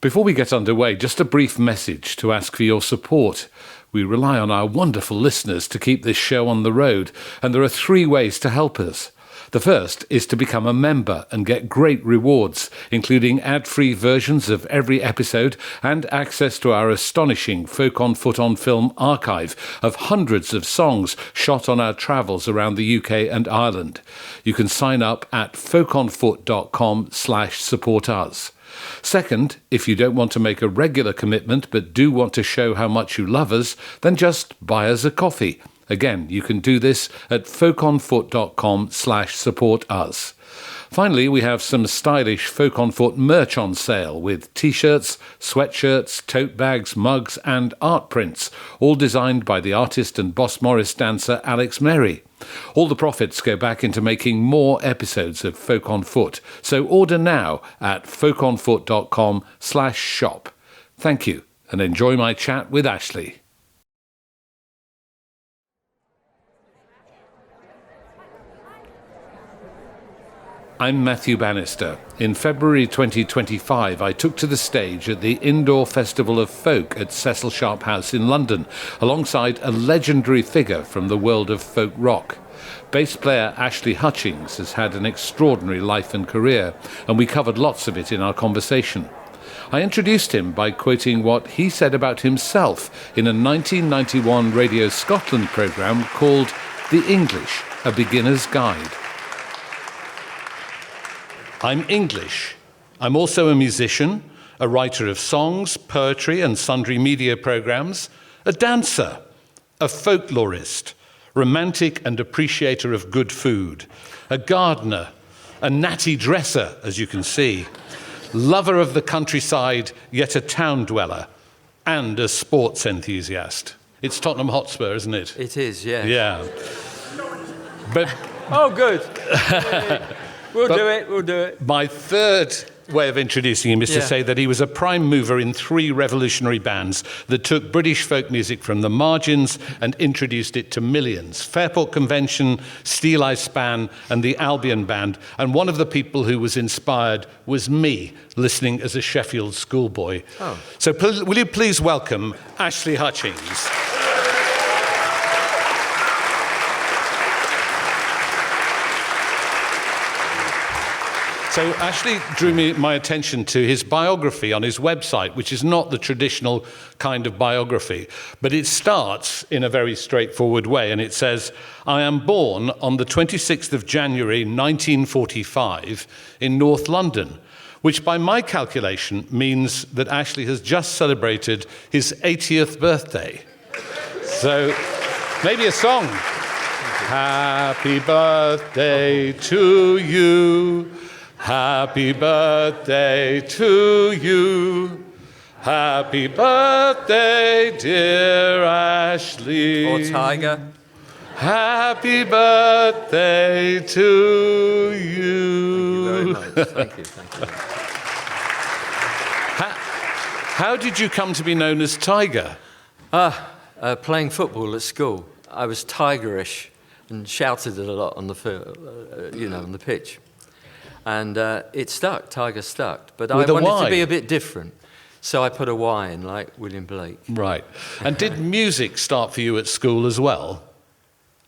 Before we get underway, just a brief message to ask for your support. We rely on our wonderful listeners to keep this show on the road, and there are 3 ways to help us. The first is to become a member and get great rewards, including ad-free versions of every episode and access to our astonishing Folk on Foot on Film archive of hundreds of songs shot on our travels around the UK and Ireland. You can sign up at folkonfoot.com/support us. Second, if you don't want to make a regular commitment but do want to show how much you love us, then just buy us a coffee. Again, you can do this at folkonfoot.com/support us. Finally, we have some stylish Folk on Foot merch on sale with t-shirts, sweatshirts, tote bags, mugs and art prints, all designed by the artist and Boss Morris dancer Alex Merry. All the profits go back into making more episodes of Folk on Foot, so order now at folkonfoot.com/shop. Thank you, and enjoy my chat with Ashley. I'm Matthew Bannister. In February 2025, I took to the stage at the Indoor Festival of Folk at Cecil Sharp House in London, alongside a legendary figure from the world of folk rock. Bass player Ashley Hutchings has had an extraordinary life and career, and we covered lots of it in our conversation. I introduced him by quoting what he said about himself in a 1991 Radio Scotland programme called The English, A Beginner's Guide. I'm English. I'm also a musician, a writer of songs, poetry and sundry media programmes, a dancer, a folklorist, romantic and appreciator of good food, a gardener, a natty dresser, as you can see, lover of the countryside, yet a town dweller, and a sports enthusiast. It's Tottenham Hotspur, isn't it? It is, yeah. Yeah. But oh, good. We'll do it. My third way of introducing him is to say that he was a prime mover in 3 revolutionary bands that took British folk music from the margins and introduced it to millions. Fairport Convention, Steeleye Span and the Albion Band. And one of the people who was inspired was me, listening as a Sheffield schoolboy. Oh. So will you please welcome Ashley Hutchings. So Ashley drew my attention to his biography on his website, which is not the traditional kind of biography, but it starts in a very straightforward way, and it says, I am born on the 26th of January 1945 in North London, which by my calculation means that Ashley has just celebrated his 80th birthday. So maybe a song. Happy birthday to you. Happy birthday to you. Happy birthday, dear Ashley. Or Tiger. Happy birthday to you. Thank you very much. Thank you. How did you come to be known as Tiger? Playing football at school. I was tigerish and shouted it a lot on the field, on the pitch. And it stuck, Tiger stuck. But I wanted to be a bit different. So I put a Y in, like William Blake. Right. And did music start for you at school as well?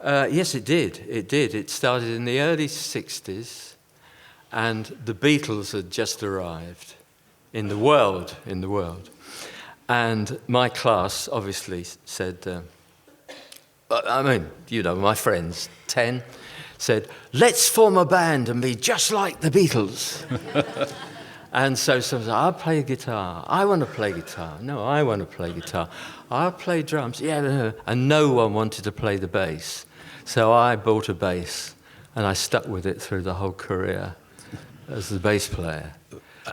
Yes, it did. It did. It started in the early 60s, and the Beatles had just arrived in the world. And my class obviously said, my friends, 10, said, let's form a band and be just like the Beatles. And so some said, I'll play guitar. I want to play guitar. No, I want to play guitar. I'll play drums. Yeah, no. And no one wanted to play the bass. So I bought a bass, and I stuck with it through the whole career as the bass player.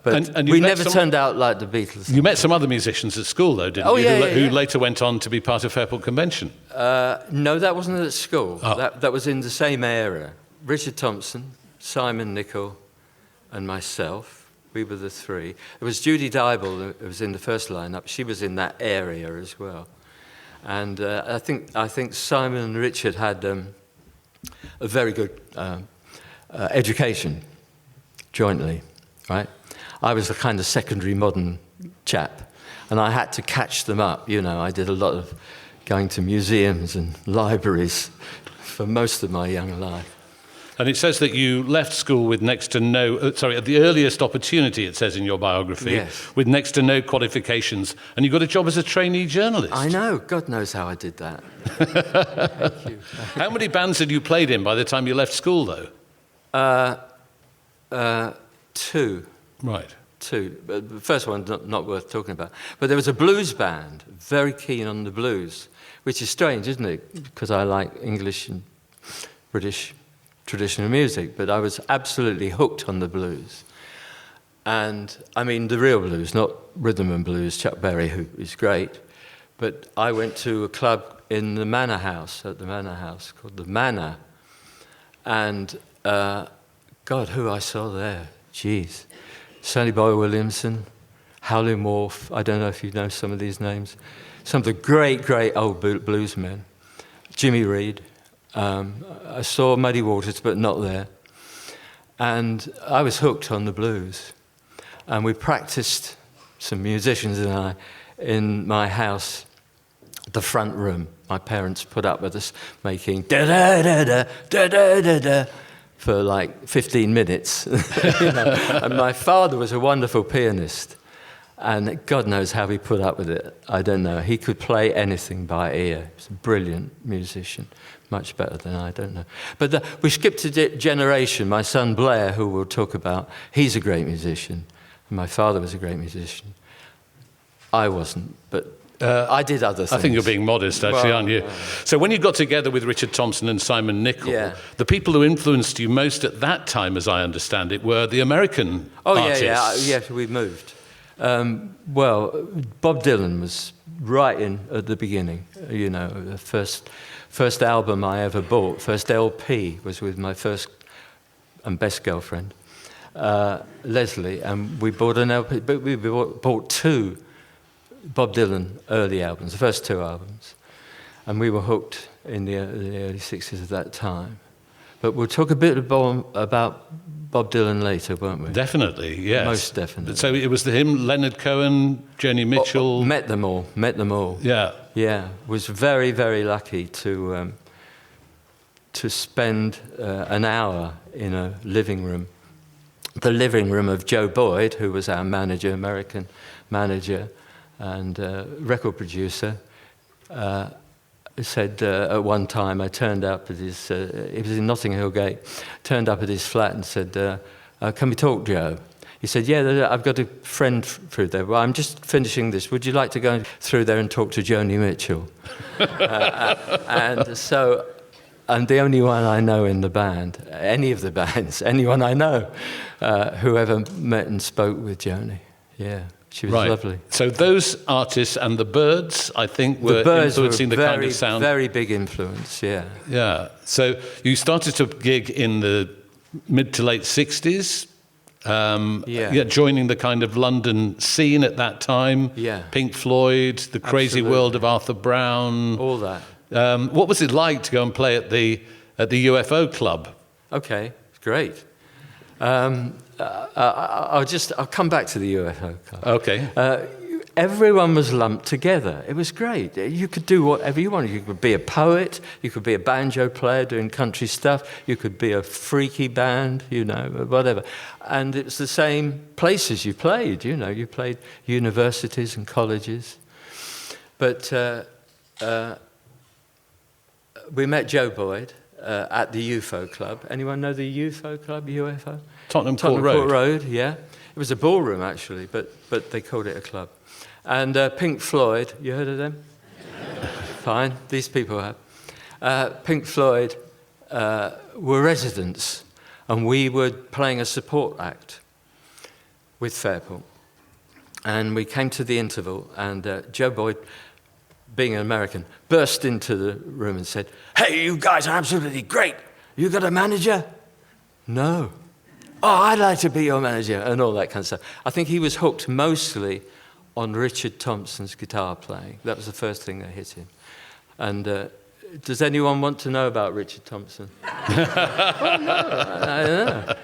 But and we never turned out like the Beatles. You met some other musicians at school, though, didn't you? Who later went on to be part of Fairport Convention. No, that wasn't at school. Oh. That was in the same area. Richard Thompson, Simon Nicol, and myself. We were the 3. It was Judy Dybel who was in the first lineup. She was in that area as well. And I think Simon and Richard had a very good education jointly, right? I was the kind of secondary modern chap, and I had to catch them up. You know, I did a lot of going to museums and libraries for most of my young life. And it says that you left school with next to no, at the earliest opportunity, it says in your biography, yes, with next to no qualifications, and you got a job as a trainee journalist. I know, God knows how I did that. Thank you. How many bands had you played in by the time you left school, though? 2. Right. 2. But the first one, not worth talking about. But there was a blues band, very keen on the blues, which is strange, isn't it? Because I like English and British traditional music, but I was absolutely hooked on the blues. And I mean the real blues, not rhythm and blues, Chuck Berry, who is great. But I went to a club in the Manor House, at the Manor House, called the Manor. And God, who I saw there, jeez. Sonny Boy Williamson, Howlin' Wolf, I don't know if you know some of these names. Some of the great, great old bluesmen. Jimmy Reed. I saw Muddy Waters, but not there. And I was hooked on the blues. And we practiced, some musicians and I, in my house, the front room. My parents put up with us making da-da-da-da, da-da-da-da for like 15 minutes. You know? And my father was a wonderful pianist. And God knows how he put up with it. I don't know. He could play anything by ear. He was a brilliant musician. Much better than I don't know. But we skipped a generation. My son Blair, who we'll talk about, he's a great musician. My father was a great musician. I wasn't, but I did other things. I think you're being modest, actually, aren't you? So when you got together with Richard Thompson and Simon Nicol, the people who influenced you most at that time, as I understand it, were the American artists. Yeah, we moved. Well, Bob Dylan was right in at the beginning. You know, the first album I ever bought, first LP, was with my first and best girlfriend, Leslie, and we bought an LP, but we bought 2 Bob Dylan early albums, the first 2 albums, and we were hooked in the early 60s at that time. But we'll talk a bit about Bob Dylan later, won't we? Definitely, yes. Most definitely. So it was him, Leonard Cohen, Joni Mitchell. Met them all. Yeah. Yeah, was very, very lucky to spend an hour in a living room. The living room of Joe Boyd, who was our manager, American manager and record producer. Said at one time, I turned up at his, it was in Notting Hill Gate, turned up at his flat and said, can we talk, Joe? He said, yeah, I've got a friend through there. Well, I'm just finishing this. Would you like to go through there and talk to Joni Mitchell? And the only one I know in the band, any of the bands, anyone I know, who ever met and spoke with Joni. Yeah. She was lovely. So those artists and the Byrds, I think, were influencing the kind of sound. Very big influence, yeah. Yeah. So you started to gig in the mid to late 60s. Joining the kind of London scene at that time. Yeah. Pink Floyd, The Crazy World of Arthur Brown. All that. What was it like to go and play at the UFO Club? Okay, it's great. I'll come back to the UFO Club. Okay. Everyone was lumped together. It was great. You could do whatever you wanted. You could be a poet. You could be a banjo player doing country stuff. You could be a freaky band, you know, whatever. And it's the same places you played, you know. You played universities and colleges. But we met Joe Boyd at the UFO Club. Anyone know the UFO Club, UFO? Tottenham Court Road, yeah. It was a ballroom, actually, but they called it a club. And Pink Floyd, you heard of them? Fine, these people have. Pink Floyd were residents, and we were playing a support act with Fairport. And we came to the interval, and Joe Boyd, being an American, burst into the room and said, "Hey, you guys are absolutely great. You got a manager?" "No." "Oh, I'd like to be your manager," and all that kind of stuff. I think he was hooked mostly on Richard Thompson's guitar playing. That was the first thing that hit him. And Does anyone want to know about Richard Thompson? Well, no, I don't know.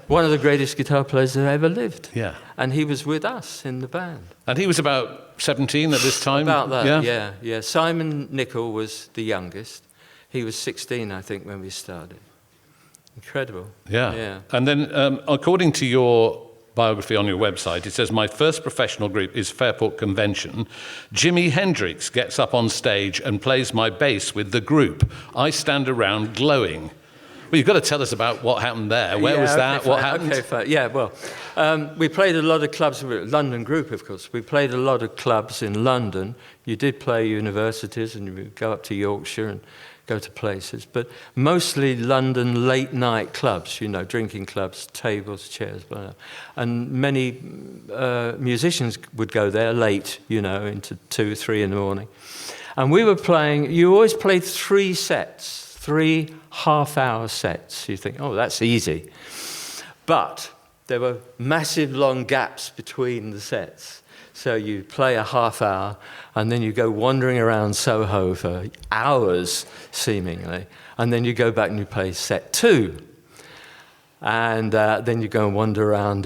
One of the greatest guitar players that ever lived. Yeah. And he was with us in the band. And he was about 17 at this time? About that, yeah. Simon Nicol was the youngest. He was 16, I think, when we started. Incredible. Yeah. And then, according to your biography on your website, it says, my first professional group is Fairport Convention. Jimi Hendrix gets up on stage and plays my bass with the group. I stand around glowing. Well, you've got to tell us about what happened there. Where was that? What happened? Okay, fine. Yeah, well, we played a lot of clubs. London group, of course. We played a lot of clubs in London. You did play universities, and you would go up to Yorkshire and go to places, but mostly London late-night clubs, drinking clubs, tables, chairs, blah, blah. And many musicians would go there late, into 2, 3 in the morning. And we were playing, you always played 3 sets, 3 half-hour sets. You think, oh, that's easy. But there were massive long gaps between the sets. So you play a half hour, and then you go wandering around Soho for hours, seemingly. And then you go back and you play set 2. And then you go and wander around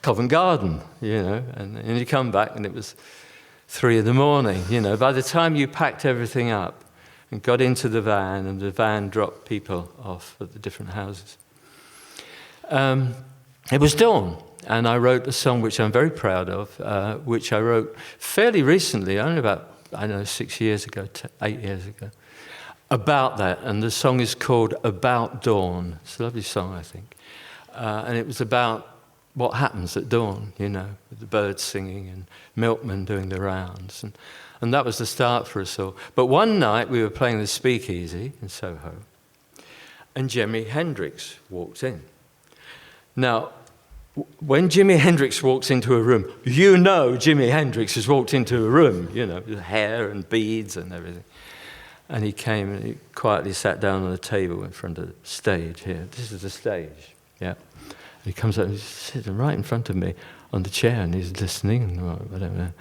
Covent Garden, and then you come back, and it was 3 in the morning. By the time you packed everything up and got into the van, and the van dropped people off at the different houses, it was dawn. And I wrote a song which I'm very proud of, which I wrote fairly recently, only about, 6 years ago, 8 years ago, about that. And the song is called About Dawn. It's a lovely song, I think. And it was about what happens at dawn, with the birds singing and milkmen doing the rounds. And that was the start for us all. But one night we were playing the Speakeasy in Soho, and Jimi Hendrix walked in. Now, when Jimi Hendrix walks into a room, Jimi Hendrix has walked into a room, with hair and beads and everything. And he came and he quietly sat down on a table in front of the stage here. This is the stage, yeah. And he comes up and he's sitting right in front of me on the chair, and he's listening and whatever.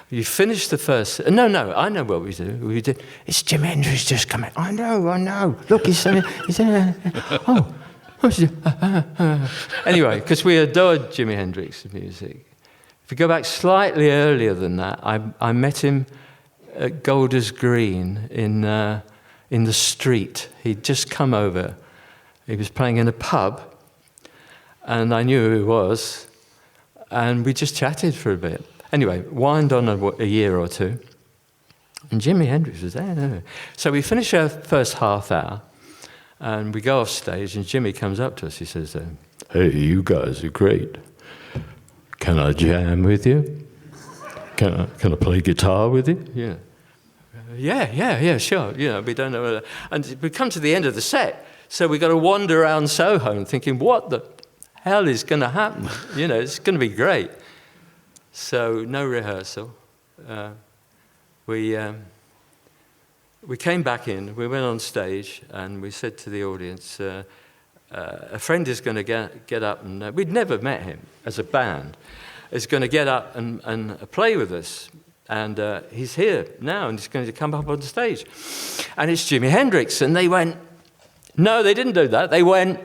You finish the first... No, I know what we do. We did. It's Jimi Hendrix just coming. I know. Look, he's saying... Oh... Anyway, because we adored Jimi Hendrix's music. If we go back slightly earlier than that, I met him at Golders Green in the street. He'd just come over. He was playing in a pub, and I knew who he was, and we just chatted for a bit. Anyway, wind on a year or two, and Jimi Hendrix was there. So we finished our first half hour, and we go off stage, and Jimmy comes up to us. He says, hey, you guys are great. Can I jam with you? Can I play guitar with you? Yeah, sure. We don't know. And we come to the end of the set, so we got to wander around Soho and thinking, what the hell is going to happen? It's going to be great. So no rehearsal. We came back in, we went on stage, and we said to the audience, a friend is going to get up, and we'd never met him as a band, is going to get up and play with us. And he's here now, and he's going to come up on stage. And it's Jimi Hendrix. And they went, no, they didn't do that. They went,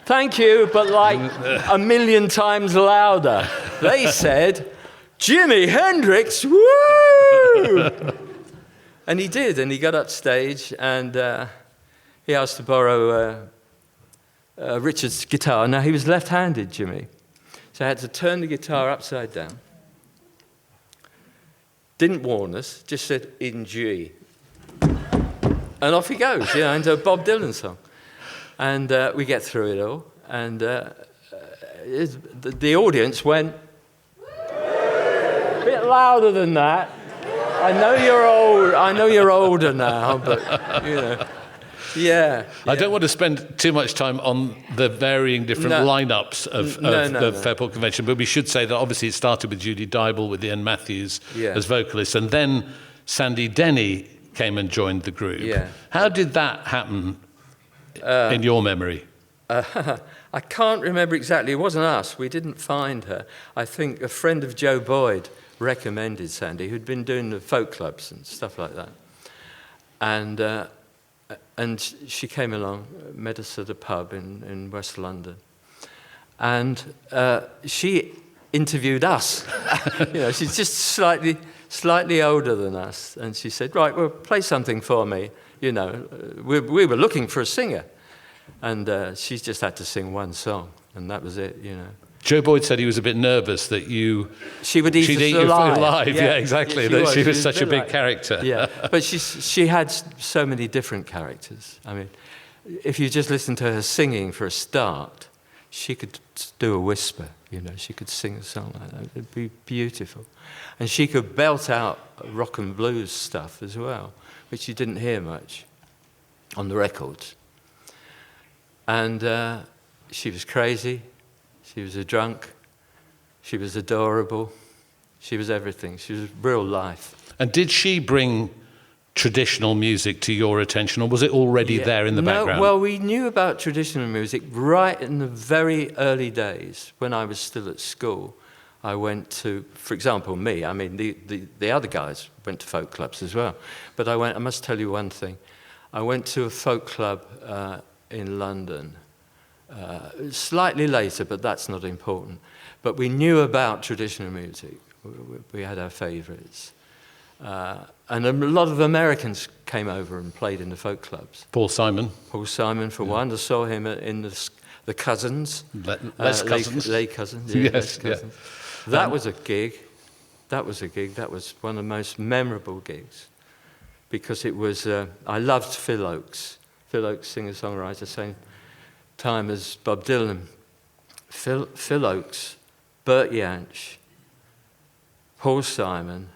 thank you, but like 1,000,000 times louder. They said, Jimi Hendrix, woo! And he did, and he got up stage, and he asked to borrow Richard's guitar. Now, he was left-handed, Jimmy, so I had to turn the guitar upside down. Didn't warn us, just said, in G. And off he goes, into a Bob Dylan song. And we get through it all, and the audience went, a bit louder than that. I know you're older now, but, yeah. I don't want to spend too much time on the varying different lineups of the Fairport Convention, but we should say that obviously it started with Judy Dybel, with Ian Matthews as vocalist, and then Sandy Denny came and joined the group. Yeah. How did that happen in your memory? I can't remember exactly. It wasn't us. We didn't find her. I think a friend of Joe Boyd recommended Sandy, who'd been doing the folk clubs and stuff like that. And she came along, met us at a pub in West London. And she interviewed us. She's just slightly older than us. And she said, right, well, play something for me. We were looking for a singer. And she just had to sing one song, and that was it, Joe Boyd said he was a bit nervous that she would eat she'd us eat you alive. Yeah, exactly. Yeah, that she was such a bit big character. Yeah, but she had so many different characters. I mean, if you just listen to her singing for a start, she could do a whisper, she could sing a song like that. It'd be beautiful. And she could belt out rock and blues stuff as well, which you didn't hear much on the records. And she was crazy. She was a drunk. She was adorable. She was everything. She was real life. And did she bring traditional music to your attention, or was it already there in the background? Well, we knew about traditional music right in the very early days when I was still at school. I went to, for example, me. I mean, the other guys went to folk clubs as well. But I must tell you one thing. I went to a folk club in London. Slightly later, but that's not important. But we knew about traditional music. We had our favourites. And a lot of Americans came over and played in the folk clubs. Paul Simon, for one. I saw him in the Cousins. Les Cousins. Les Cousins, Yes, Les Cousins. yeah. That was a gig. That was one of the most memorable gigs. Because it was, I loved Phil Oakes. Phil Oakes, singer-songwriter, same time as Bob Dylan. Phil Oakes, Burt Jansch, Paul Simon,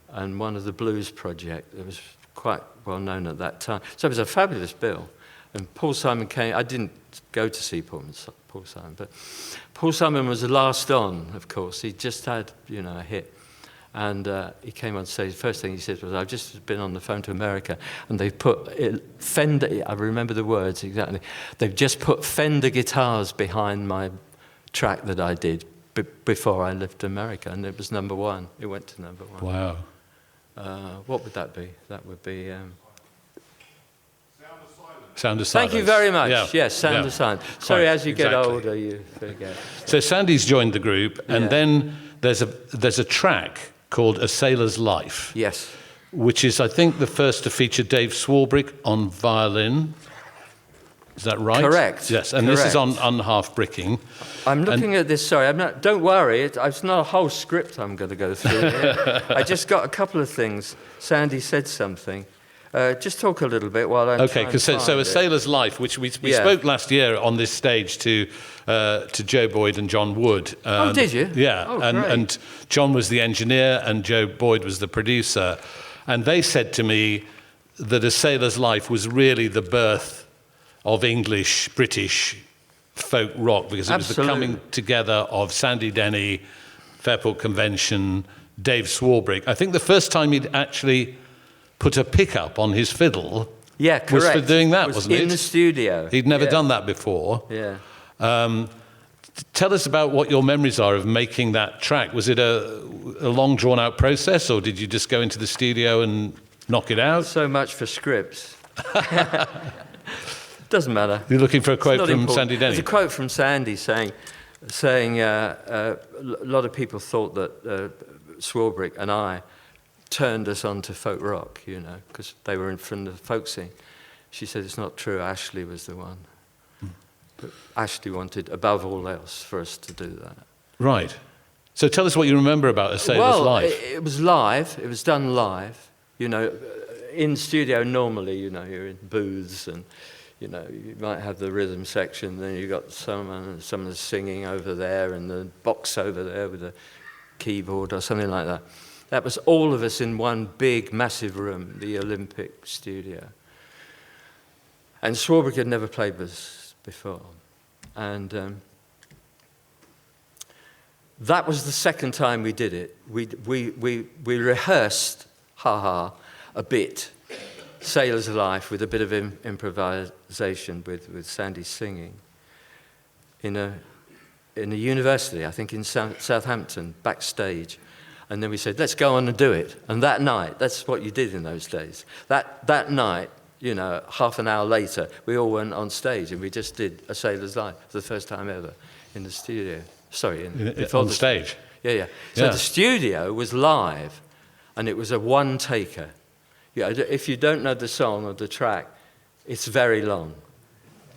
and one of the Blues Project that was quite well known at that time. So it was a fabulous bill. And Paul Simon came. I didn't go to see Paul Simon, but Paul Simon was the last on, of course. He just had, a hit. And he came on stage. The first thing he said was, I've just been on the phone to America, and they've put Fender, I remember the words exactly, they've just put Fender guitars behind my track that I did before I left America, and it was number one. It went to number one. Wow. What would that be? That would be... Sound of Silence. Thank you very much. Yeah. Yes, Sound of Silence. Sorry, as you get exactly. older, you forget. So Sandy's joined the group, and then there's a track called A Sailor's Life. Yes. Which is, I think, the first to feature Dave Swarbrick on violin. Is that right? Correct. Yes, and this is on Half Bricking. I'm looking at this, sorry, don't worry, it's not a whole script I'm going to go through here. I just got a couple of things. Sandy said something. Just talk a little bit while I'm Okay, because so A Sailor's Life, which we spoke last year on this stage to Joe Boyd and John Wood. Oh, did you? Yeah, oh, and John was the engineer and Joe Boyd was the producer. And they said to me that A Sailor's Life was really the birth of English, British folk rock, because it was the coming together of Sandy Denny, Fairport Convention, Dave Swarbrick. I think the first time he'd actually put a pickup on his fiddle was for doing that, wasn't it? In the studio. He'd never done that before. Yeah. Tell us about what your memories are of making that track. Was it a long, drawn-out process, or did you just go into the studio and knock it out? So much for scripts. Doesn't matter. You're looking for a quote from important. Sandy Denny? There's a quote from Sandy saying a lot of people thought that Swarbrick and I turned us on to folk rock, because they were from the folk scene. She said, it's not true, Ashley was the one. But Ashley wanted, above all else, for us to do that. Right. So tell us what you remember about A Sailor's Life. It was live. It was done live. In studio normally, you're in booths and, you might have the rhythm section, then you've got someone singing over there and the box over there with a keyboard or something like that. That was all of us in one big, massive room, the Olympic studio. And Swarbrick had never played with us before. And that was the second time we did it. We rehearsed, a bit, Sailor's Life with a bit of improvisation with Sandy singing in a university, I think in Southampton, backstage. And then we said, let's go on and do it. And that night, that's what you did in those days. That night, you know, half an hour later, we all went on stage and we just did A Sailor's Life for the first time ever in the studio. Sorry, on stage. Yeah. So the studio was live, and it was a one-taker. Yeah, if you don't know the song or the track, it's very long.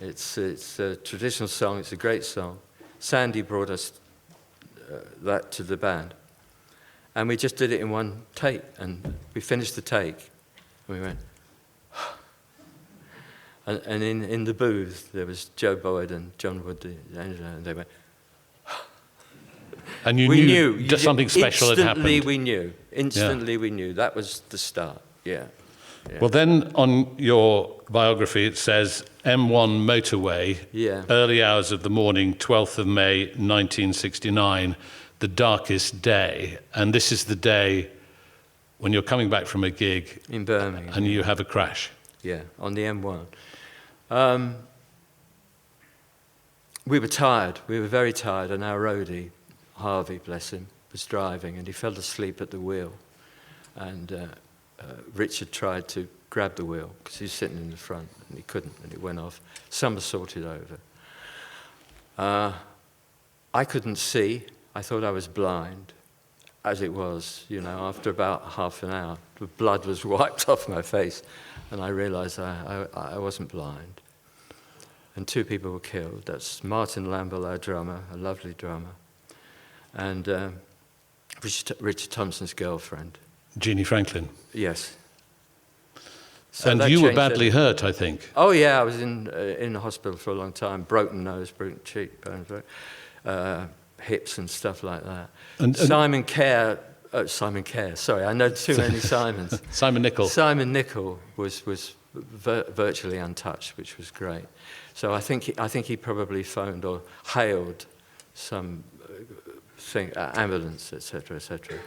It's a traditional song. It's a great song. Sandy brought us that to the band. And we just did it in one take, and we finished the take, and we went, and in the booth, there was Joe Boyd and John Wood, and they went, and you knew just something special had happened. Instantly we knew. That was the start, yeah. Well, then on your biography, it says M1 motorway, early hours of the morning, 12th of May, 1969, the darkest day. And this is the day when you're coming back from a gig in Birmingham, and you have a crash. Yeah, on the M1. We were tired. We were very tired, and our roadie, Harvey, bless him, was driving, and he fell asleep at the wheel. And Richard tried to grab the wheel because he was sitting in the front, and he couldn't, and it went off. Somersaulted over. I couldn't see. I thought I was blind, as it was. You know, after about half an hour, the blood was wiped off my face, and I realised I wasn't blind. And 2 people were killed. That's Martin Lamble, our drummer, a lovely drummer, and Richard Thompson's girlfriend. Jeannie Franklin. Yes. So and you were badly hurt, I think. Oh yeah, I was in the hospital for a long time. Broken nose, broken cheekbones, hips and stuff like that. And Simon Kerr. Sorry, I know too many Simons. Simon Nicol. Simon Nicol was virtually untouched, which was great. So I think he probably phoned or hailed some ambulance, etc., etc.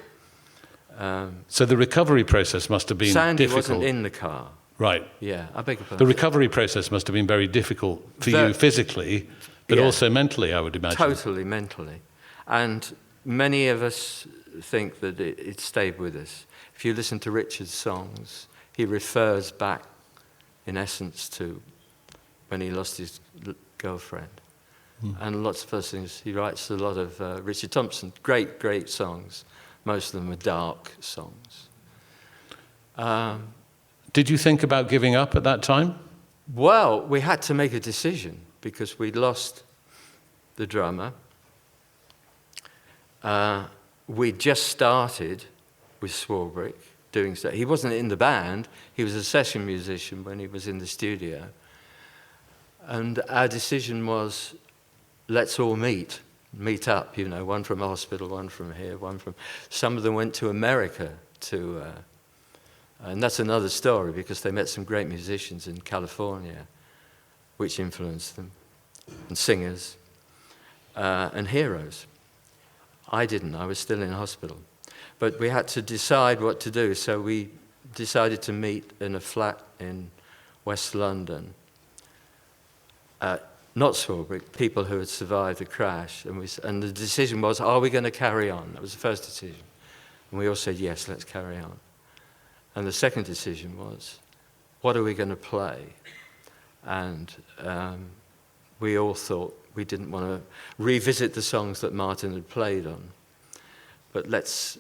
So the recovery process must have been Sandy difficult. Sandy wasn't in the car. Right. Yeah, I beg your pardon. The recovery process must have been very difficult for you physically, but also mentally, I would imagine. Totally mentally. And many of us think that it stayed with us. If you listen to Richard's songs, he refers back, in essence, to when he lost his girlfriend. And lots of those things. He writes a lot of Richard Thompson, great, great songs. Most of them are dark songs. Did you think about giving up at that time? Well, we had to make a decision because we'd lost the drummer. We'd just started with Swarbrick doing stuff. He wasn't in the band. He was a session musician when he was in the studio. And our decision was, let's all meet up, you know, one from a hospital, one from here, one from... Some of them went to America to... and that's another story because they met some great musicians in California which influenced them, and singers, and heroes. I didn't, I was still in hospital. But we had to decide what to do, so we decided to meet in a flat in West London. Not Swarbrick, people who had survived the crash. And the decision was, are we going to carry on? That was the first decision. And we all said, yes, let's carry on. And the second decision was, what are we going to play? And we all thought we didn't want to revisit the songs that Martin had played on, but let's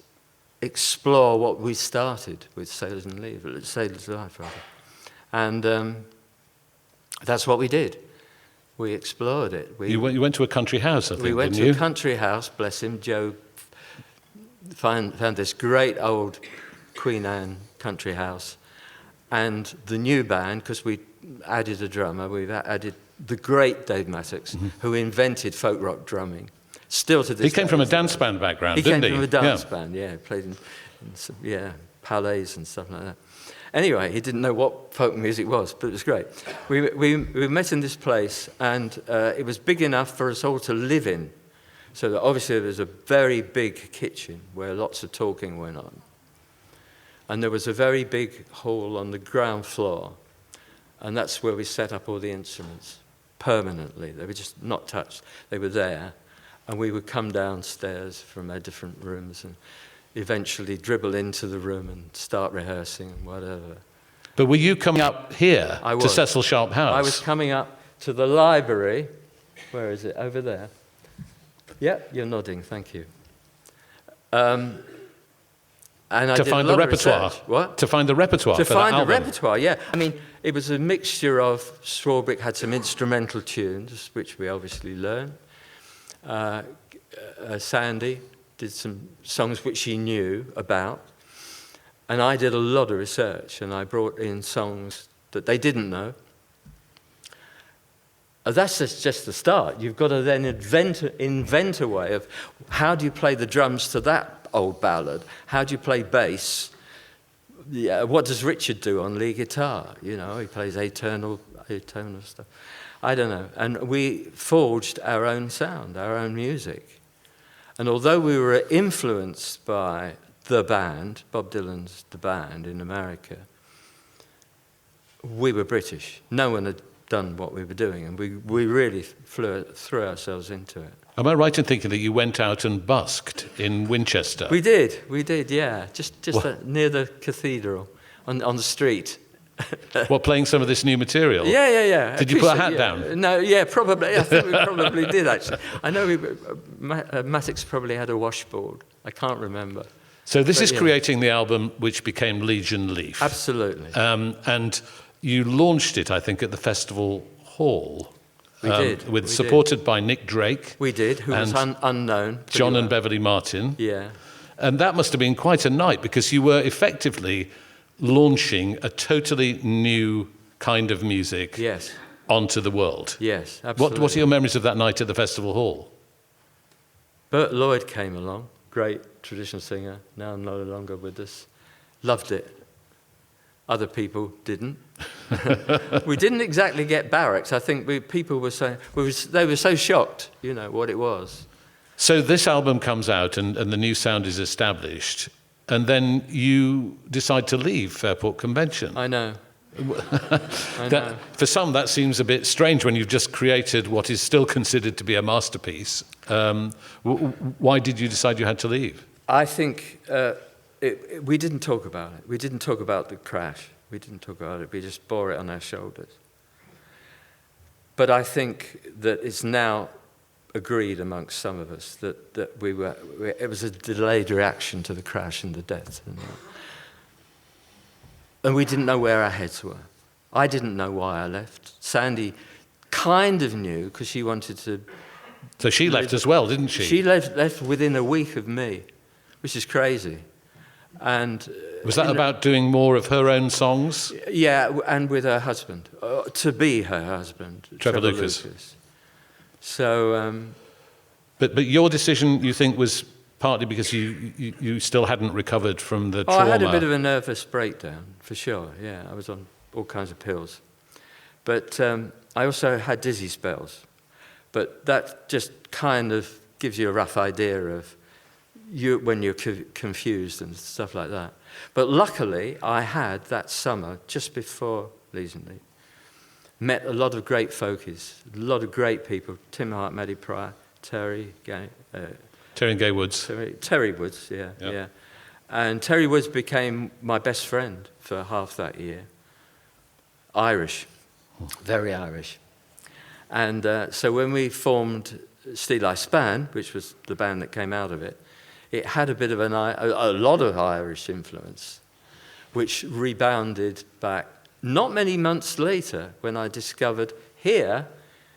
explore what we started with Sailor's Life, rather. And that's what we did. We explored it. You went to a country house, I think, we went didn't to you? a country house, bless him. Joe found this great old Queen Anne country house. And the new band, because we added a drummer, we've added the great Dave Mattox, who invented folk rock drumming. Still to this day. He came from a dance band background, didn't he? He came from a dance band, yeah. Played in some, palets and stuff like that. Anyway, he didn't know what folk music was, but it was great. We met in this place, and it was big enough for us all to live in. So that obviously there was a very big kitchen where lots of talking went on. And there was a very big hall on the ground floor, and that's where we set up all the instruments permanently. They were just not touched. They were there, and we would come downstairs from our different rooms and eventually dribble into the room and start rehearsing and whatever. But were you coming up here I to was. Cecil Sharp House? I was coming up to the library. Where is it? Over there. Yep, you're nodding, thank you. And I to did find a lot the of repertoire. research. What? To find the repertoire To for find that the album. repertoire, yeah. I mean, it was a mixture of Swarbrick had some instrumental tunes, which we obviously learned. Sandy did some songs which he knew about. And I did a lot of research, and I brought in songs that they didn't know. That's just the start. You've got to then invent a way of how do you play the drums to that old ballad? How do you play bass? Yeah, what does Richard do on lead guitar? You know, he plays atonal stuff. I don't know. And we forged our own sound, our own music. And although we were influenced by the band, Bob Dylan's The Band in America, we were British. No one had done what we were doing, and we really threw ourselves into it. Am I right in thinking that you went out and busked in Winchester? We did, yeah. Just near the cathedral, on the street. What, playing some of this new material? Yeah. Did you put a hat down? No, yeah, probably. I think we probably did, actually. I know Matix probably had a washboard. I can't remember. So this is creating the album which became Liege and Lief. Absolutely. And you launched it, I think, at the Festival Hall. We did. Supported by Nick Drake. We did, who was unknown. John and Beverly Martin. Yeah. And that must have been quite a night, because you were effectively launching a totally new kind of music onto the world. Yes, absolutely. What are your memories of that night at the Festival Hall? Bert Lloyd came along, great traditional singer, now no longer with us. Loved it. Other people didn't. We didn't exactly get barracks. I think people were saying, they were so shocked, you know, what it was. So this album comes out and the new sound is established, and then you decide to leave Fairport Convention. I know. For some, that seems a bit strange when you've just created what is still considered to be a masterpiece. Why did you decide you had to leave? I think we didn't talk about it. We didn't talk about the crash. We didn't talk about it. We just bore it on our shoulders. But I think that it's now agreed amongst some of us that it was a delayed reaction to the crash and the death. And we didn't know where our heads were. I didn't know why I left. Sandy kind of knew, because she wanted to... So she left as well, didn't she? She left within a week of me, which is crazy. And was that about doing more of her own songs? Yeah, and with her husband, to be her husband, Trevor Lucas. So... But your decision, you think, was partly because you still hadn't recovered from the trauma? I had a bit of a nervous breakdown, for sure, yeah. I was on all kinds of pills. But I also had dizzy spells. But that just kind of gives you a rough idea of when you're confused and stuff like that. But luckily, I had that summer, just before Liege and Lief, met a lot of great folkies, a lot of great people, Tim Hart, Maddie Pryor, Terry and Gay Woods. Terry Woods, yeah. And Terry Woods became my best friend for half that year. Irish, very Irish. And so when we formed Steeleye Span, which was the band that came out of it, it had a bit of a lot of Irish influence, which rebounded back not many months later when I discovered here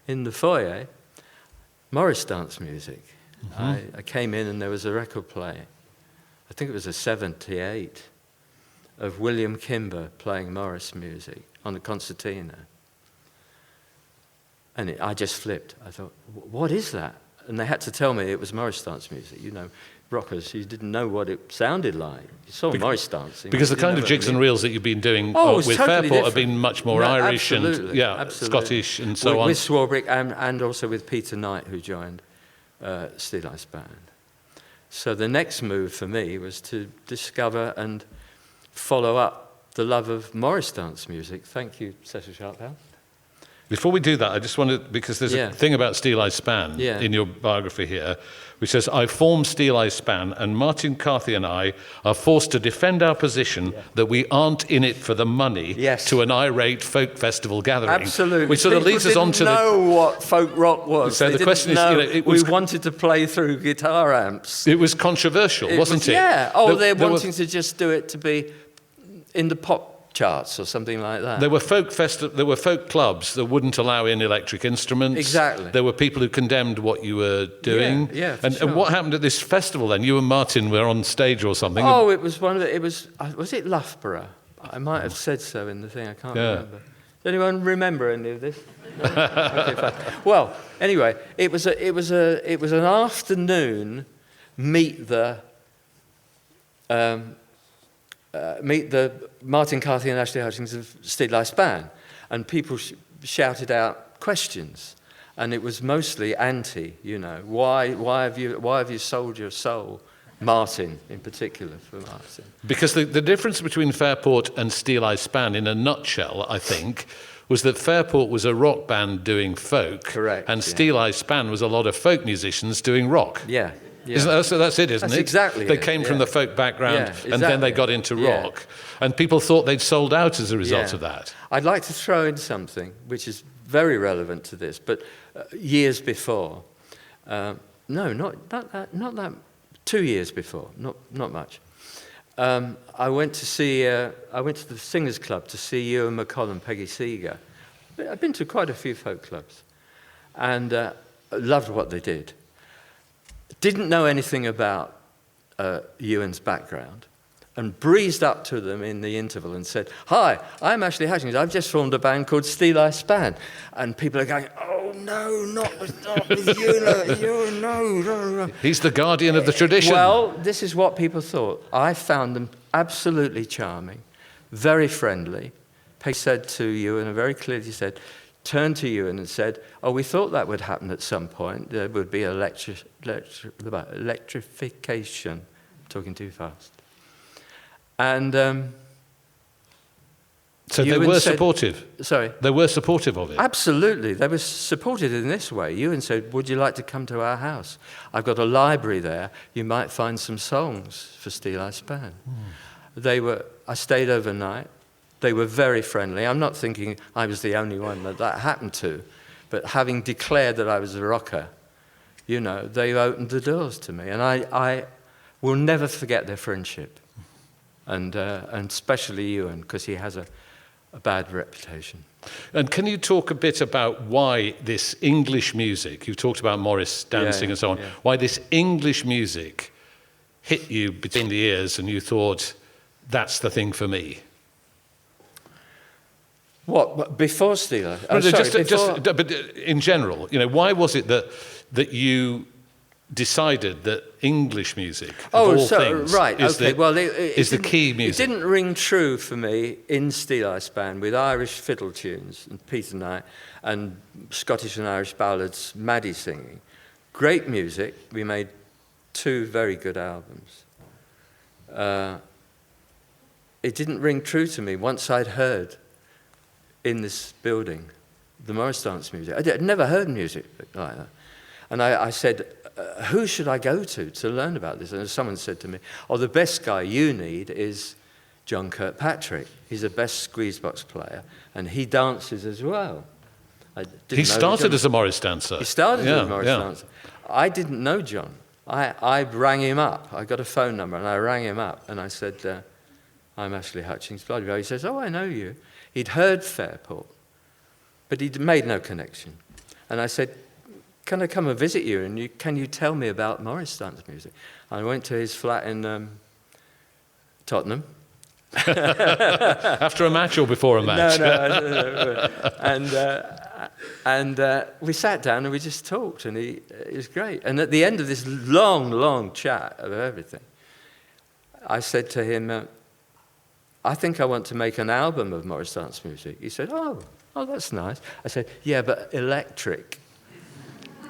in the foyer Morris dance music. Mm-hmm. I came in and there was a record player. I think it was a 78 of William Kimber playing Morris music on the concertina. And I just flipped. I thought, what is that? And they had to tell me it was Morris dance music. You know, rockers, you didn't know what it sounded like. You saw Morris dancing. Because the kind of jigs and reels that you've been doing with totally Fairport different. have been much more Irish absolutely. and Scottish and so on. With Swarbrick and also with Peter Knight, who joined Steeleye's band. So the next move for me was to discover and follow up the love of Morris dance music. Thank you, Cecil Sharp House. Before we do that, I just wanted, because there's a thing about Steeleye Span in your biography here, which says, I formed Steeleye Span, and Martin Carthy and I are forced to defend our position that we aren't in it for the money to an irate folk festival gathering. Absolutely. Which sort of leads us on to know what folk rock was. So the question is, we wanted to play through guitar amps. It was controversial, wasn't it? Yeah. Oh, they're wanting to just do it to be in the pop charts or something like that. There were folk clubs that wouldn't allow in electric instruments. Exactly. There were people who condemned what you were doing. Yeah, and what happened at this festival then? You and Martin were on stage or something. Oh, it was was it Loughborough? I might have said so in the thing. I can't remember. Does anyone remember any of this? No? Okay, fine. Well, anyway, it was an afternoon. Meet the Martin Carthy and Ashley Hutchings of Steeleye Span, and people shouted out questions, and it was mostly anti. Why have you sold your soul, Martin in particular, for Martin? Because the difference between Fairport and Steeleye Span, in a nutshell, I think, was that Fairport was a rock band doing folk, correct, and Steeleye Span was a lot of folk musicians doing rock. Yeah. So that's it, isn't it? Exactly. They came from the folk background, and then they got into rock, and people thought they'd sold out as a result of that. I'd like to throw in something which is very relevant to this, but years before, not that, 2 years before, not much. I went to the Singers Club to see Ewan McColl and Peggy Seeger. I've been to quite a few folk clubs, and loved what they did. Didn't know anything about Ewan's background, and breezed up to them in the interval and said, "Hi, I'm Ashley Hutchings. I've just formed a band called Steeleye Span." And people are going, "Oh no, not with Ewan, no. He's the guardian of the tradition. Well, this is what people thought. I found them absolutely charming, very friendly. Peggy said to Ewan, and very clearly said, turned to Ewan and said, "Oh, we thought that would happen at some point. There would be electrification." Talking too fast. And so they were supportive. Sorry? They were supportive of it. Absolutely. They were supported in this way. Ewan said, "Would you like to come to our house? I've got a library there. You might find some songs for Steeleye Span." I stayed overnight. They were very friendly. I'm not thinking I was the only one that happened to, but having declared that I was a rocker, they opened the doors to me, and I will never forget their friendship, and especially Ewan, because he has a bad reputation. And can you talk a bit about why this English music, you've talked about Morris dancing and so on, why this English music hit you between the ears and you thought, that's the thing for me? What, before Steeleye? But in general, why was it that you decided that English music, of all things, is the key music? It didn't ring true for me in Steeleye Span with Irish fiddle tunes and Peter Knight and Scottish and Irish ballads, Maddie singing. Great music. We made 2 very good albums. It didn't ring true to me once I'd heard in this building the Morris dance music. I'd never heard music like that. And I said, who should I go to learn about this? And someone said to me, "Oh, the best guy you need is John Kirkpatrick. He's the best squeezebox player, and he dances as well." He started as a Morris dancer. He started as a Morris dancer. I didn't know John. I rang him up. I got a phone number, and I rang him up, and I said, "I'm Ashley Hutchings, blah, blah, blah." He says, "Oh, I know you." He'd heard Fairport, but he'd made no connection. And I said, "Can I come and visit you, and can you tell me about Morris dance music?" I went to his flat in Tottenham. After a match or before a match? No. And we sat down and we just talked, and it was great. And at the end of this long chat of everything, I said to him, "I think I want to make an album of Morris dance music." He said, oh, that's nice. I said, "Yeah, but electric."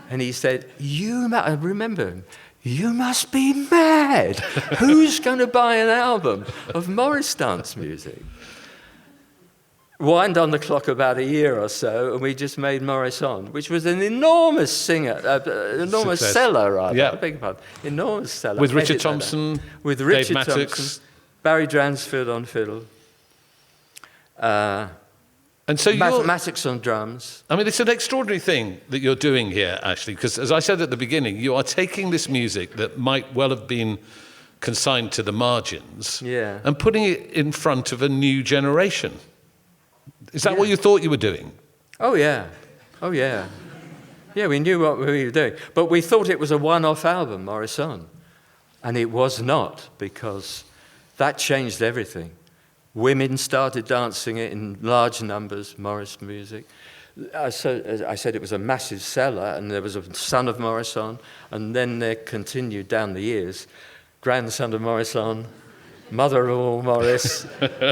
And he said, I remember him, "You must be mad. Who's going to buy an album of Morris dance music?" wind on the clock about a year or so, and we just made Morris On, which was an enormous singer, enormous Success. seller, rather. Yeah. I beg your pardon. Enormous seller. With Richard Edit that. Thompson, With Dave Richard Mattox. Thompson, Barry Dransfield on fiddle, And so you're, Mattox on drums. I mean, it's an extraordinary thing that you're doing here, actually, because as I said at the beginning, you are taking this music that might well have been consigned to the margins and putting it in front of a new generation. Is that what you thought you were doing? Oh, yeah. Oh, yeah. Yeah, we knew what we were doing. But we thought it was a one-off album, Morris On. And it was not, because that changed everything. Women started dancing it in large numbers, Morris music. I said it was a massive seller, and there was a son of Morris On, and then there continued down the years, grandson of Morris On, mother of all Morris,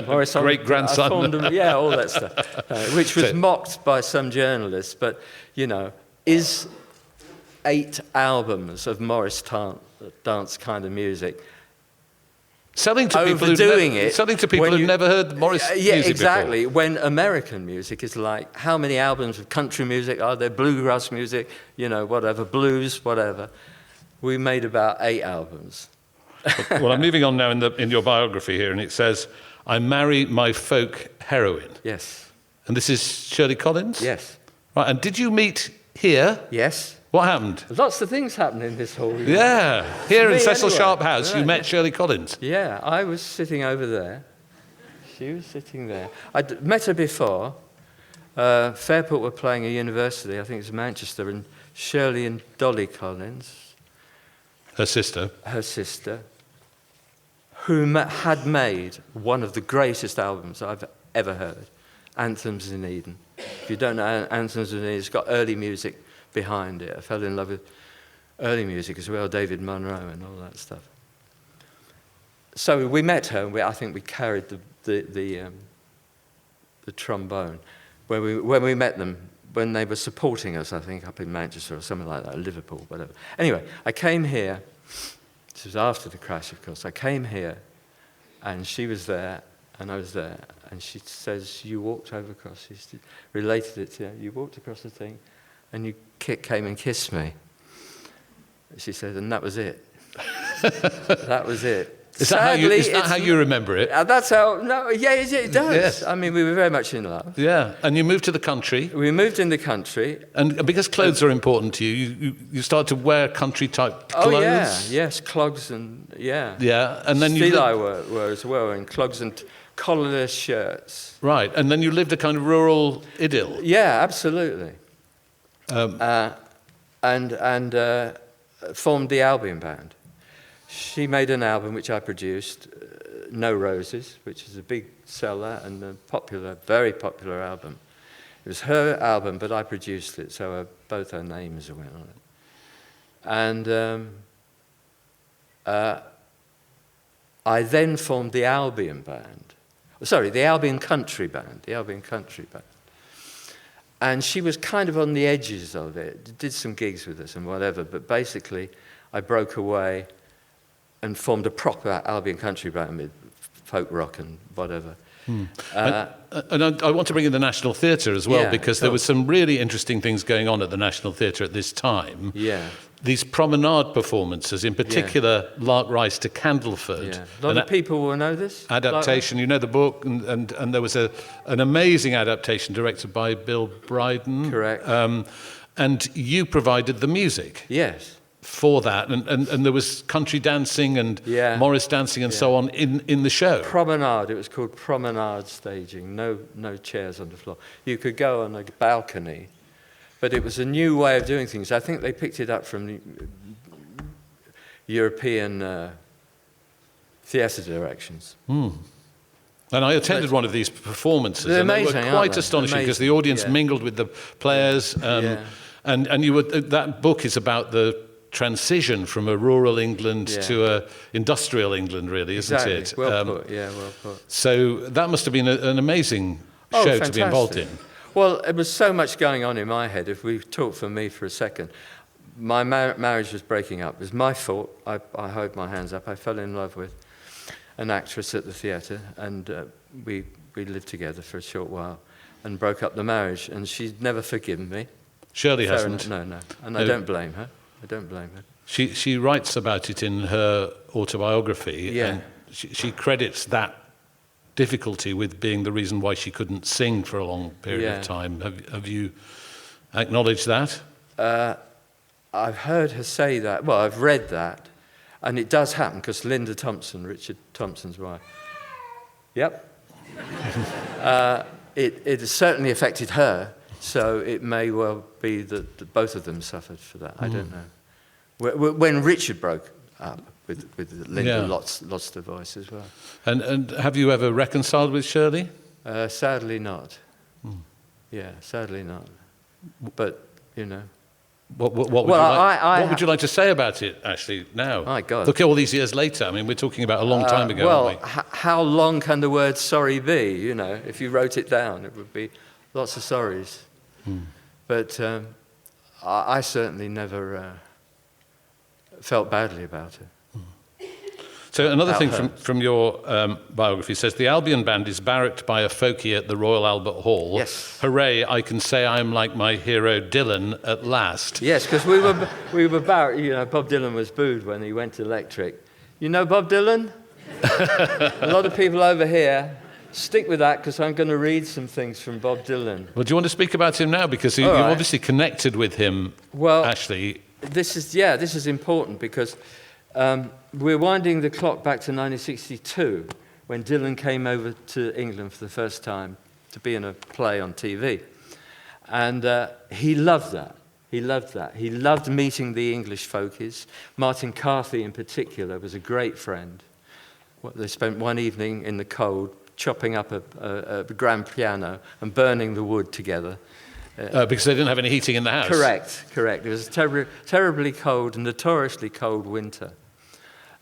Morris On, great-grandson. All that stuff, which was mocked by some journalists. But, you know, is 8 albums of Morris dance kind of music Selling to people who've never heard Morris music exactly. before. When American music is like, how many albums of country music are there, bluegrass music, you know, whatever, blues, whatever. We made about 8 albums. Well, I'm moving on now in your biography here, and it says, I marry my folk heroine. Yes. And this is Shirley Collins? Yes. Right, and did you meet here? Yes. What happened? Lots of things happen in this hall. Yeah, here in Cecil anyway. Sharp House, you met Shirley Collins. Yeah, I was sitting over there. She was sitting there. I'd met her before. Fairport were playing a university, I think it was Manchester, and Shirley and Dolly Collins, Her sister. who had made one of the greatest albums I've ever heard, Anthems in Eden. If you don't know Anthems in Eden, it's got early music behind it. I fell in love with early music as well, David Monroe and all that stuff. So we met her, and I think we carried the trombone. When we met them, when they were supporting us, I think, up in Manchester or something like that, Liverpool, whatever. Anyway, I came here. This was after the crash, of course. I came here, and she was there, and I was there, and she says, you walked over across, she related it to her, you walked across the thing, and you came and kissed me. She said, and that was it. That was it. Is that how you remember it? That's how, no, yeah, it does. Yes. I mean, we were very much in love. Yeah, and you moved to the country. We moved in the country. And because clothes are important to you, you start to wear country-type clothes. Oh, yeah, yes, clogs and, yeah. Yeah, and then Steeleye were as well, and clogs and collarless shirts. Right, and then you lived a kind of rural idyll. Yeah, absolutely. And formed the Albion band. She made an album which I produced, No Roses, which is a big seller and a popular, very popular album. It was her album, but I produced it, so both our names went on it. And I then formed the Albion band. Sorry, the Albion Country Band. The Albion Country Band. And she was kind of on the edges of it, did some gigs with us and whatever, but basically I broke away and formed a proper Albion Country Band with folk rock and whatever. And I want to bring in the National Theatre as well, because there were some really interesting things going on at the National Theatre at this time. Yeah. These promenade performances, in particular, Lark Rise to Candleford. Yeah. A lot of people will know this. Adaptation, you know the book, and there was an amazing adaptation directed by Bill Bryden. Correct. And you provided the music. Yes. For that, and there was country dancing and Morris dancing and so on in the show. Promenade, it was called promenade staging, no chairs on the floor. You could go on a balcony, but it was a new way of doing things. I think they picked it up from the European theatre directions. And I attended one of these performances, They're and amazing, they were quite astonishing because the audience mingled with the players, and you were, that book is about the transition from a rural England to a industrial England, really, isn't it? Well put, well put. So that must have been an amazing show to be involved in. Well, it was so much going on in my head. If we talk for me for a second, my marriage was breaking up. It was my fault. I hold my hands up. I fell in love with an actress at the theatre, and we lived together for a short while and broke up the marriage, and she's never forgiven me. Shirley hasn't. No. And I don't blame her. I don't blame her. She writes about it in her autobiography, Yeah. and she credits that difficulty with being the reason why she couldn't sing for a long period of time. Have you acknowledged that? I've heard her say that. Well, I've read that, and it does happen because Linda Thompson, Richard Thompson's wife. Yep. It has certainly affected her, so it may well be that both of them suffered for that. I don't know. When Richard broke up with Linda, lost her voice as well. And have you ever reconciled with Shirley? Sadly not. Yeah, sadly not. But, you know. What would you like to say about it, actually, now? My God. Look at all these years later. I mean, we're talking about a long time ago, aren't we? How long can the word sorry be? You know, if you wrote it down, it would be lots of sorries. But I certainly never felt badly about it. So another thing from your biography says, the Albion band is barracked by a folkie at the Royal Albert Hall. Yes. Hooray, I can say I'm like my hero Dylan at last. Yes, because we were barracked. You know, Bob Dylan was booed when he went electric. You know Bob Dylan? A lot of people over here stick with that because I'm going to read some things from Bob Dylan. Well, do you want to speak about him now? Because you obviously connected with him, Ashley. This is important because we're winding the clock back to 1962 when Dylan came over to England for the first time to be in a play on TV. And he loved that. He loved that. He loved meeting the English folkies. Martin Carthy in particular was a great friend. They spent one evening in the cold chopping up a grand piano and burning the wood together. Because they didn't have any heating in the house. Correct. It was a terribly cold, notoriously cold winter.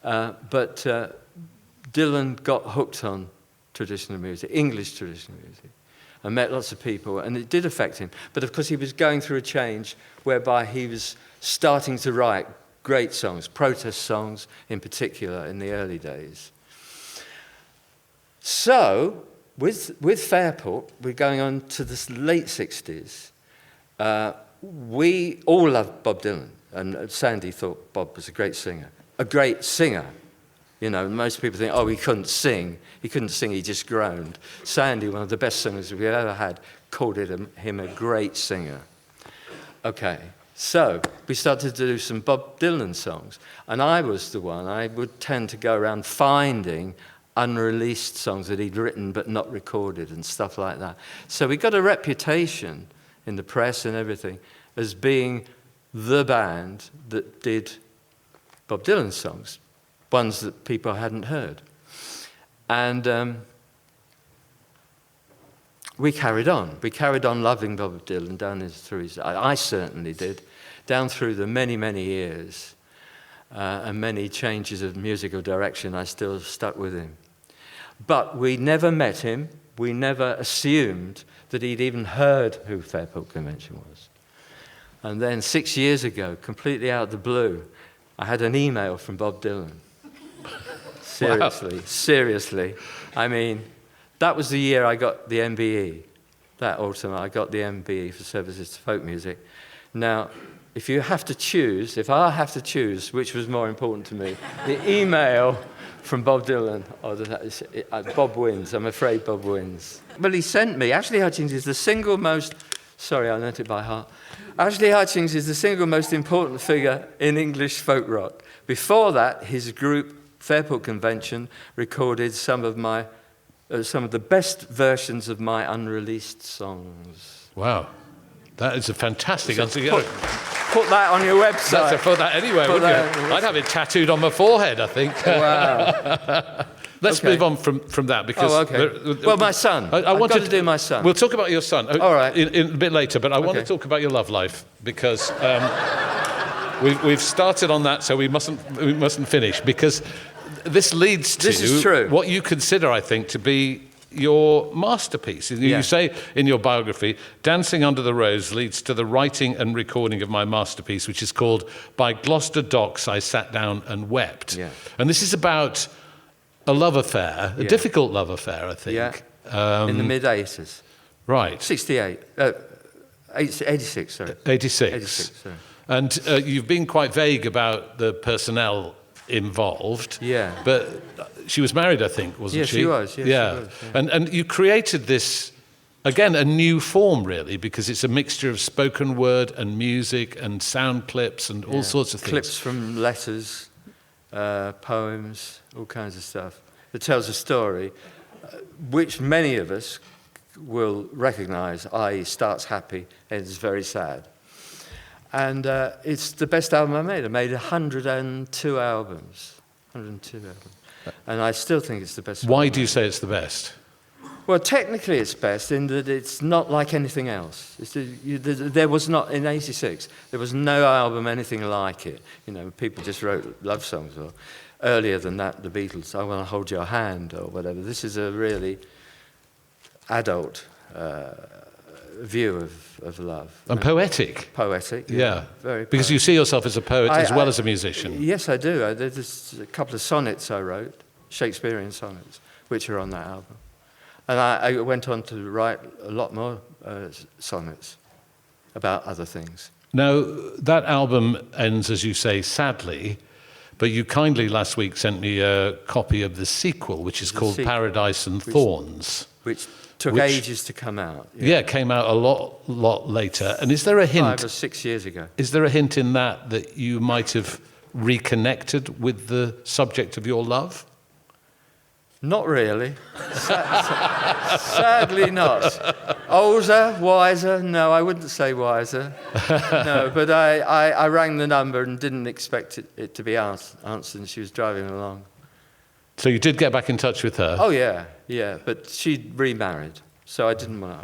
But Dylan got hooked on traditional music, English traditional music, and met lots of people, and it did affect him. But of course, he was going through a change whereby he was starting to write great songs, protest songs in particular, in the early days. So, with Fairport, we're going on to the late 60s. We all loved Bob Dylan, and Sandy thought Bob was a great singer. A great singer. You know, most people think, oh, he couldn't sing. He couldn't sing, he just groaned. Sandy, one of the best singers we've ever had, called him a great singer. Okay, so we started to do some Bob Dylan songs. And I was the one, I would tend to go around finding unreleased songs that he'd written but not recorded and stuff like that. So we got a reputation in the press and everything as being the band that did Bob Dylan songs, ones that people hadn't heard. And we carried on. We carried on loving Bob Dylan down through his... I certainly did, down through the many, many years and many changes of musical direction. I still stuck with him. But we never met him. We never assumed that he'd even heard who Fairport Convention was. And then 6 years ago, completely out of the blue, I had an email from Bob Dylan. Seriously. I mean, that was the year I got the MBE. That autumn, I got the MBE for Services to Folk Music. Now, if I have to choose which was more important to me, the email from Bob Dylan, Bob wins. I'm afraid Bob wins. Well, he sent me, Ashley Hutchings is the single most, sorry, I learnt it by heart. Ashley Hutchings is the single most important figure in English folk rock. Before that, his group, Fairport Convention, recorded some of the best versions of my unreleased songs. Wow. That is a fantastic answer. Put that on your website. Put that anywhere, wouldn't you? I'd have it tattooed on my forehead, I think. Wow. Let's move on from that because... Oh, okay. Well, my son. I've got to do my son. We'll talk about your son all right. in a bit later, but I want to talk about your love life because we've started on that, so we mustn't finish because this leads to this is true. What you consider, I think, to be your masterpiece. You say in your biography, Dancing Under the Rose leads to the writing and recording of my masterpiece, which is called By Gloucester Docks I Sat Down and Wept. Yeah. And this is about a love affair, a difficult love affair, I think. Yeah. In the mid-80s. Right. 86, sorry. 86. 86, sorry. And you've been quite vague about the personnel involved. Yeah. But she was married, I think, wasn't Yes, she? she was. Yes, yeah. she was, yeah. And you created this, again, a new form, really, because it's a mixture of spoken word and music and sound clips and all sorts of things. Clips from letters, poems, all kinds of stuff. It tells a story, which many of us will recognise, i.e. starts happy, ends very sad. And it's the best album I made. I made 102 albums. 102 albums. And I still think it's the best one. Why do you say it's the best? Well, technically it's best in that it's not like anything else. There was not, in 86, there was no album anything like it. You know, people just wrote love songs, or earlier than that, the Beatles, I Want to Hold Your Hand, or whatever. This is a really adult view of love. And poetic. Poetic, Yeah. Very because poetic. you see yourself as a poet as well as a musician. Yes, I do. There's a couple of sonnets I wrote, Shakespearean sonnets, which are on that album. And I went on to write a lot more sonnets about other things. Now, that album ends, as you say, sadly, but you kindly last week sent me a copy of the sequel, which is called Paradise and Thorns. Which took ages to come out. Yeah, it came out a lot later. And is there a hint? 5 or 6 years ago. Is there a hint in that you might have reconnected with the subject of your love? Not really. Sadly not. Older, wiser? No, I wouldn't say wiser. No, but I rang the number and didn't expect it to be answered, and she was driving along. So you did get back in touch with her? Oh, yeah, but she'd remarried, so I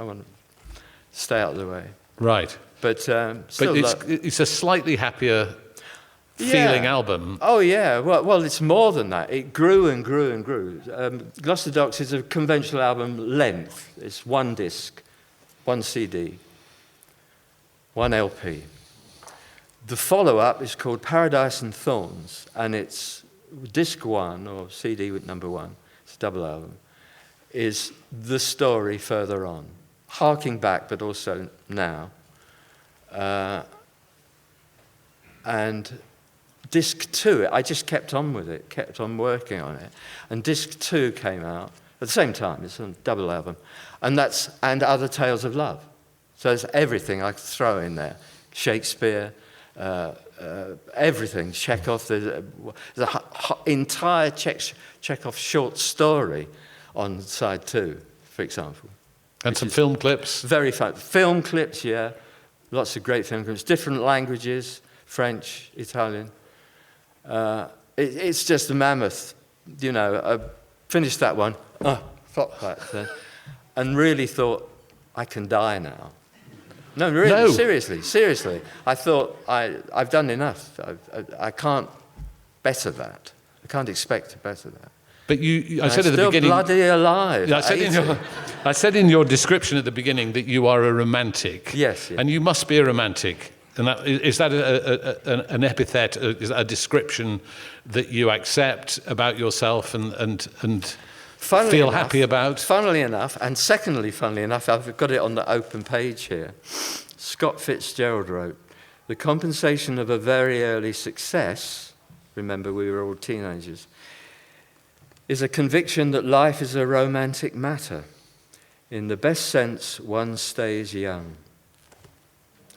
wanted to stay out of the way. Right. But it's a slightly happier feeling album. Oh, yeah. Well, it's more than that. It grew and grew and grew. Gloucester Docks is a conventional album length. It's one disc, one CD, one LP. The follow-up is called Paradise and Thorns, and it's disc 1, or CD with number 1, it's a double album, is the story further on, harking back, but also now. And disc 2, I just kept on with it, kept on working on it. And disc 2 came out at the same time, it's a double album. And Other Tales of Love. So there's everything I could throw in there. Shakespeare, everything, Chekhov. There's an entire Chekhov short story on side 2, for example. And some film clips? Very fun. Film clips, yeah. Lots of great film clips. Different languages, French, Italian. It's just a mammoth, you know. I finished that one, flop back then, and really thought, I can die now. No, really, No. seriously. I thought, I've done enough. I can't better that. I can't expect to better that. But I said at the beginning... Still bloody alive. I said in your description at the beginning that you are a romantic. Yes. And you must be a romantic. And is that an epithet, a description that you accept about yourself and feel happy about? Funnily enough, and secondly, funnily enough, I've got it on the open page here. Scott Fitzgerald wrote, "The compensation of a very early success," remember we were all teenagers, "is a conviction that life is a romantic matter. In the best sense, one stays young."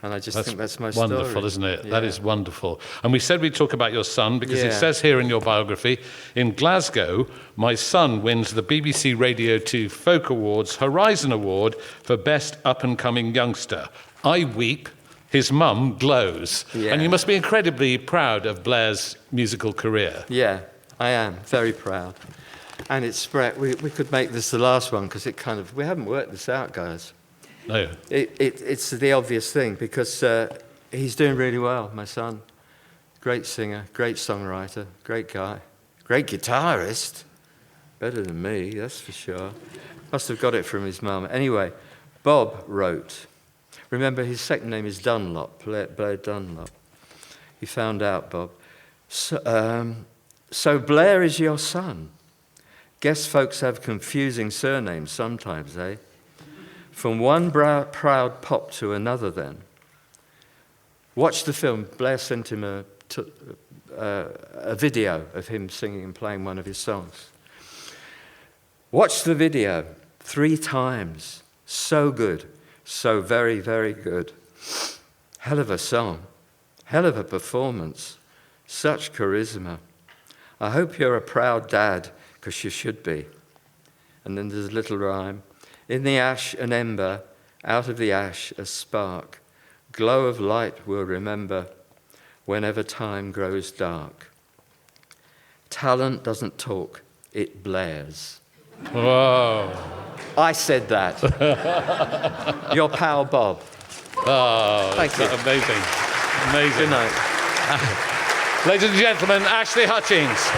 And I just think that's my story. Wonderful, isn't it? Yeah. That is wonderful. And we said we'd talk about your son because it Yeah. says here in your biography, in Glasgow, my son wins the BBC Radio 2 Folk Awards Horizon Award for Best Up-and-Coming Youngster. I weep, his mum glows. Yeah. And you must be incredibly proud of Blair's musical career. Yeah, I am very proud. And it's spread. We could make this the last one because we haven't worked this out, guys. No. It's the obvious thing because he's doing really well, my son. Great singer, great songwriter, great guy, great guitarist. Better than me, that's for sure. Must have got it from his mum. Anyway, Bob wrote. Remember, his second name is Dunlop, Blair Dunlop. He found out, Bob. So Blair is your son. Guess folks have confusing surnames sometimes, eh? From one proud pop to another then. Watch the film. Blair sent him a video of him singing and playing one of his songs. Watch the video 3 times. So good. So very, very good. Hell of a song. Hell of a performance. Such charisma. I hope you're a proud dad, because you should be. And then there's a little rhyme. In the ash an ember, out of the ash a spark. Glow of light we'll remember whenever time grows dark. Talent doesn't talk, it blares. Whoa. I said that. Your pal Bob. Oh, Thank you. Amazing. Amazing. Good night. Ladies and gentlemen, Ashley Hutchings.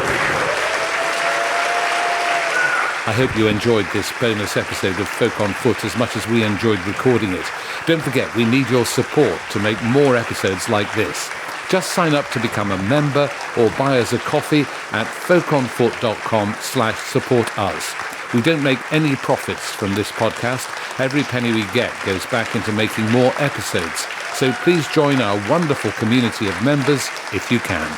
I hope you enjoyed this bonus episode of Folk on Foot as much as we enjoyed recording it. Don't forget, we need your support to make more episodes like this. Just sign up to become a member or buy us a coffee at folkonfoot.com/support us. We don't make any profits from this podcast. Every penny we get goes back into making more episodes. So please join our wonderful community of members if you can.